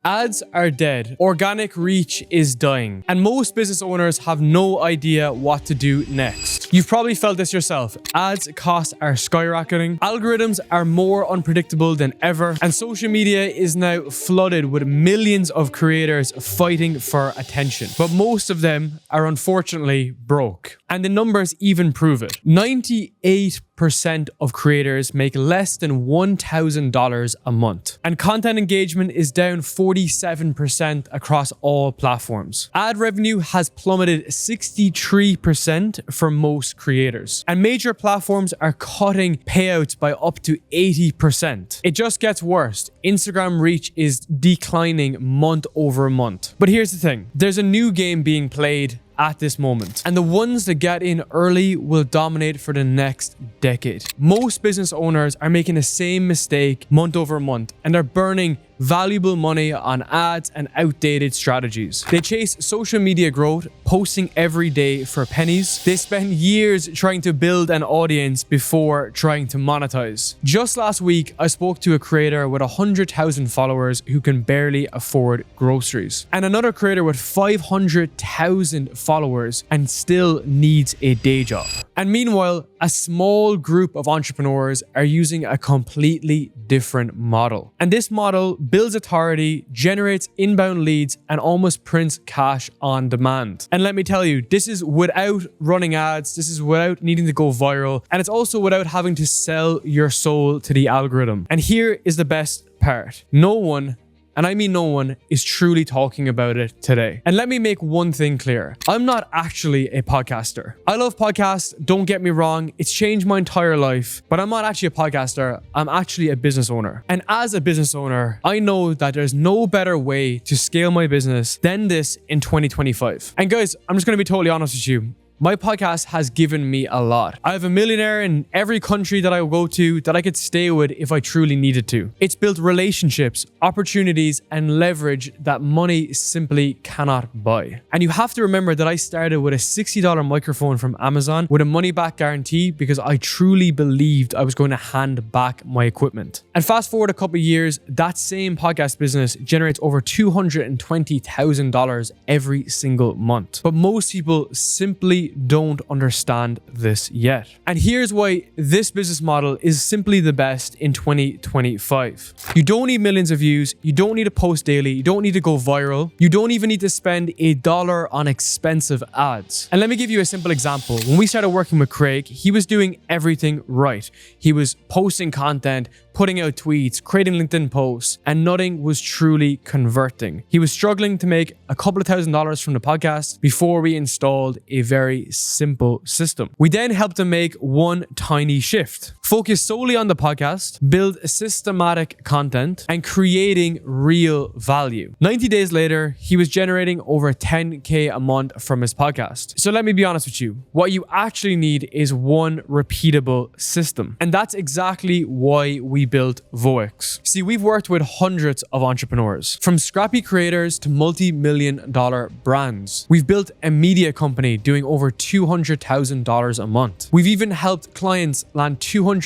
Ads are dead, organic reach is dying, and most business owners have no idea what to do next. You've probably felt this yourself. Ads costs are skyrocketing, algorithms are more unpredictable than ever, and social media is now flooded with millions of creators fighting for attention. But most of them are unfortunately broke. And the numbers even prove it. 98% of creators make less than $1,000 a month. And content engagement is down 47% across all platforms. Ad revenue has plummeted 63% for most creators. And major platforms are cutting payouts by up to 80%. It just gets worse. Instagram reach is declining month over month. But here's the thing. There's a new game being played at this moment, and the ones that get in early will dominate for the next decade. Most business owners are making the same mistake month over month, and they're burning valuable money on ads and outdated strategies. They chase social media growth, posting every day for pennies. They spend years trying to build an audience before trying to monetize. Just last week, I spoke to a creator with 100,000 followers who can barely afford groceries, and another creator with 500,000 followers and still needs a day job. And meanwhile, a small group of entrepreneurs are using a completely different model. And this model builds authority, generates inbound leads, and almost prints cash on demand. And let me tell you, this is without running ads, this is without needing to go viral, and it's also without having to sell your soul to the algorithm. And here is the best part. No one, and I mean no one, is truly talking about it today. And let me make one thing clear. I'm not actually a podcaster. I love podcasts, don't get me wrong. It's changed my entire life, but I'm not actually a podcaster. I'm actually a business owner. And as a business owner, I know that there's no better way to scale my business than this in 2025. And guys, I'm just gonna be totally honest with you. My podcast has given me a lot. I have a millionaire in every country that I go to that I could stay with if I truly needed to. It's built relationships, opportunities, and leverage that money simply cannot buy. And you have to remember that I started with a $60 microphone from Amazon with a money back guarantee because I truly believed I was going to hand back my equipment. And fast forward a couple of years, that same podcast business generates over $220,000 every single month. But most people simply don't understand this yet. And here's why this business model is simply the best in 2025. You don't need millions of views. You don't need to post daily. You don't need to go viral. You don't even need to spend $1 on expensive ads. And let me give you a simple example. When we started working with Craig, he was doing everything right. He was posting content, putting out tweets, creating LinkedIn posts, and nothing was truly converting. He was struggling to make a couple of $1,000s from the podcast before we installed a very simple system. We then helped him make one tiny shift. Focus solely on the podcast, build systematic content, and creating real value. 90 days later, he was generating over $10K a month from his podcast. So let me be honest with you. What you actually need is one repeatable system. And that's exactly why we built Voex. See, we've worked with hundreds of entrepreneurs, from scrappy creators to multi-million-dollar brands. We've built a media company doing over $200,000 a month. We've even helped clients land $200,000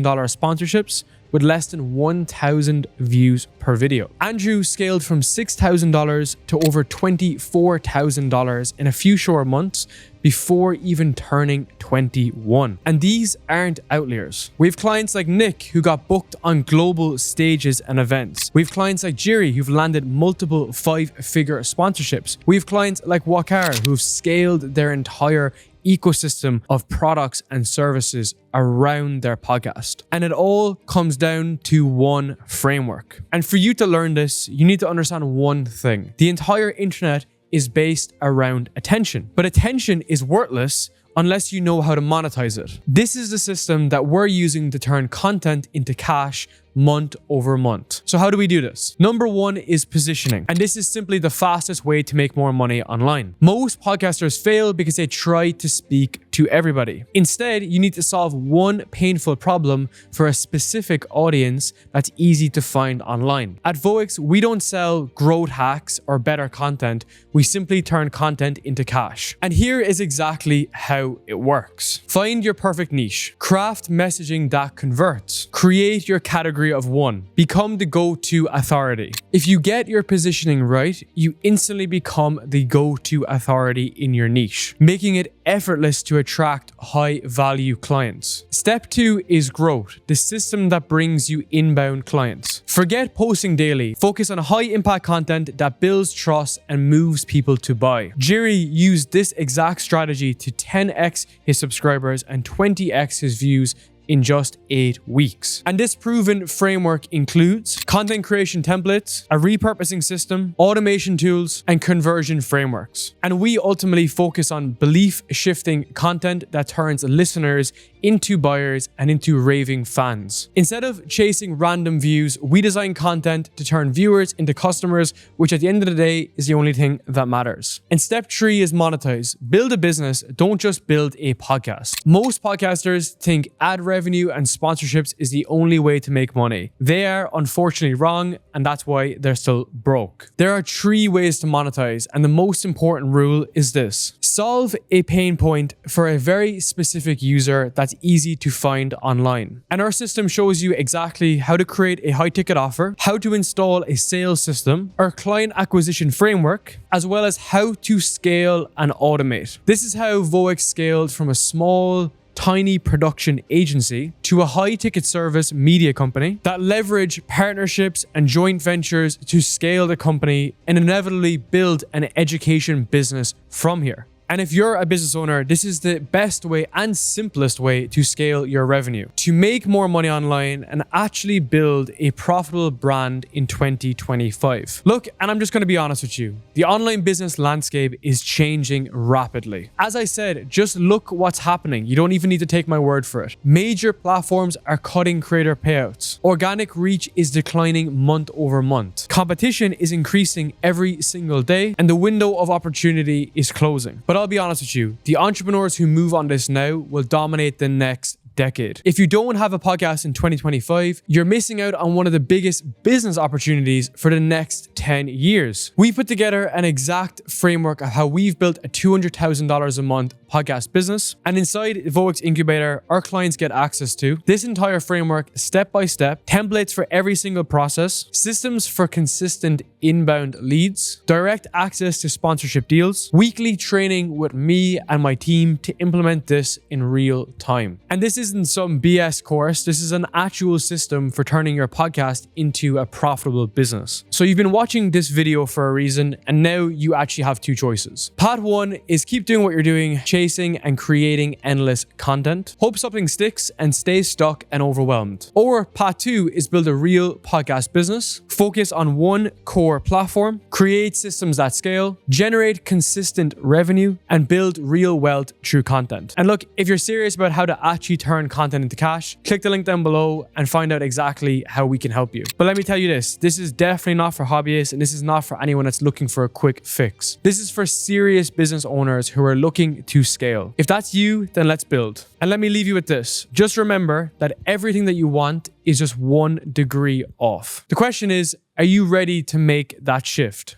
sponsorships with less than 1,000 views per video. Andrew scaled from $6,000 to over $24,000 in a few short months before even turning 21. And these aren't outliers. We have clients like Nick who got booked on global stages and events. We have clients like Jerry who've landed multiple 5-figure sponsorships. We have clients like Wakar who've scaled their entire ecosystem of products and services around their podcast. And it all comes down to one framework. And for you to learn this, you need to understand one thing. The entire internet is based around attention. But attention is worthless unless you know how to monetize it. This is the system that we're using to turn content into cash month over month. So how do we do this? Number one is positioning. And this is simply the fastest way to make more money online. Most podcasters fail because they try to speak to everybody. Instead, you need to solve one painful problem for a specific audience that's easy to find online. At Voex, we don't sell growth hacks or better content. We simply turn content into cash. And here is exactly how it works. Find your perfect niche. Craft messaging that converts. Create your category of one. Become the go-to authority. If you get your positioning right, you instantly become the go-to authority in your niche, making it effortless to attract high-value clients. Step 2 is growth, the system that brings you inbound clients. Forget posting daily. Focus on high-impact content that builds trust and moves people to buy. Jerry used this exact strategy to 10x his subscribers and 20x his views in just 8 weeks. And this proven framework includes content creation templates, a repurposing system, automation tools, and conversion frameworks. And we ultimately focus on belief-shifting content that turns listeners into buyers and into raving fans. Instead of chasing random views, we design content to turn viewers into customers, which at the end of the day is the only thing that matters. And step 3 is monetize. Build a business, don't just build a podcast. Most podcasters think ad revenue and sponsorships is the only way to make money. They are unfortunately wrong, and that's why they're still broke. There are 3 ways to monetize, and the most important rule is this: solve a pain point for a very specific user that's easy to find online. And our system shows you exactly how to create a high-ticket offer, how to install a sales system, our client acquisition framework, as well as how to scale and automate. This is how Voex scaled from a small, tiny production agency to a high-ticket service media company that leverage partnerships and joint ventures to scale the company and inevitably build an education business from here. And if you're a business owner, this is the best way and simplest way to scale your revenue, to make more money online and actually build a profitable brand in 2025. Look, and I'm just going to be honest with you, the online business landscape is changing rapidly. As I said, just look what's happening. You don't even need to take my word for it. Major platforms are cutting creator payouts. Organic reach is declining month over month. Competition is increasing every single day, and the window of opportunity is closing. But I'll be honest with you, the entrepreneurs who move on this now will dominate the next decade. If you don't have a podcast in 2025, you're missing out on one of the biggest business opportunities for the next 10 years. We put together an exact framework of how we've built a $200,000 a month podcast business. And inside Voex Incubator, our clients get access to this entire framework step by step, templates for every single process, systems for consistent inbound leads, direct access to sponsorship deals, weekly training with me and my team to implement this in real time. And this isn't some BS course. This is an actual system for turning your podcast into a profitable business. So you've been watching this video for a reason, and now you actually have 2 choices. Path 1 is keep doing what you're doing, chasing and creating endless content. Hope something sticks and stay stuck and overwhelmed. Or path 2 is build a real podcast business, focus on one core platform, create systems that scale, generate consistent revenue, and build real wealth through content. And look, if you're serious about how to actually turn content into cash, click the link down below and find out exactly how we can help you. But let me tell you this is definitely not for hobbyists, and this is not for anyone that's looking for a quick fix. This is for serious business owners who are looking to scale. If that's you, then let's build. And let me leave you with this. Just remember that everything that you want is just 1 degree off. The question is, are you ready to make that shift?